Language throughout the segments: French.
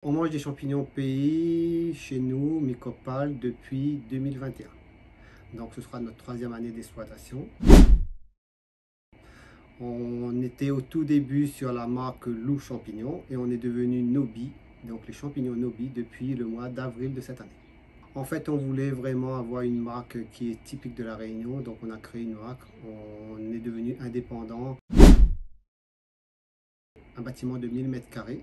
On mange des champignons pays chez nous, Mycopale, depuis 2021. Donc ce sera notre troisième année d'exploitation. On était au tout début sur la marque Loup Champignons et on est devenu Nobi, donc les champignons Nobi, depuis le mois d'avril de cette année. En fait, on voulait vraiment avoir une marque qui est typique de la Réunion, donc on a créé une marque, on est devenu indépendant. Un bâtiment de 1000 m².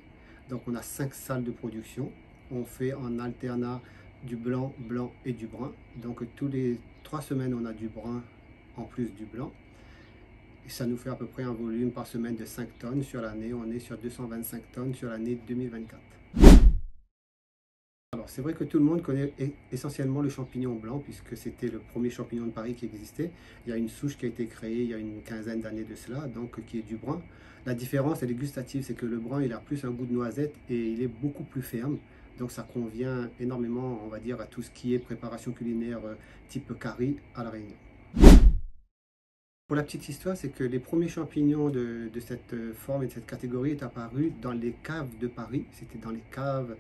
Donc on a 5 salles de production. On fait en alternat du blanc, blanc et du brun. Donc tous les 3 semaines, on a du brun en plus du blanc. Et ça nous fait à peu près un volume par semaine de 5 tonnes sur l'année. On est sur 225 tonnes sur l'année 2024. Alors c'est vrai que tout le monde connaît essentiellement le champignon blanc puisque c'était le premier champignon de Paris qui existait. Il y a une souche qui a été créée il y a une quinzaine d'années de cela, donc qui est du brun. La différence elle est gustative, c'est que le brun il a plus un goût de noisette et il est beaucoup plus ferme. Donc ça convient énormément, on va dire, à tout ce qui est préparation culinaire type curry à La Réunion. Pour la petite histoire, c'est que les premiers champignons de cette forme et de cette catégorie est apparu dans les caves de Paris. C'était dans les caves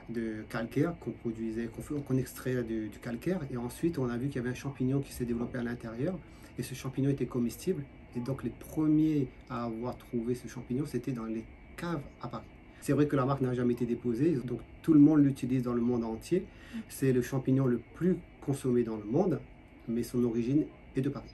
de calcaire qu'on produisait, qu'on extrait du calcaire. Et ensuite, on a vu qu'il y avait un champignon qui s'est développé à l'intérieur. Et ce champignon était comestible. Et donc, les premiers à avoir trouvé ce champignon, c'était dans les caves à Paris. C'est vrai que la marque n'a jamais été déposée, donc tout le monde l'utilise dans le monde entier. C'est le champignon le plus consommé dans le monde, mais son origine est de Paris.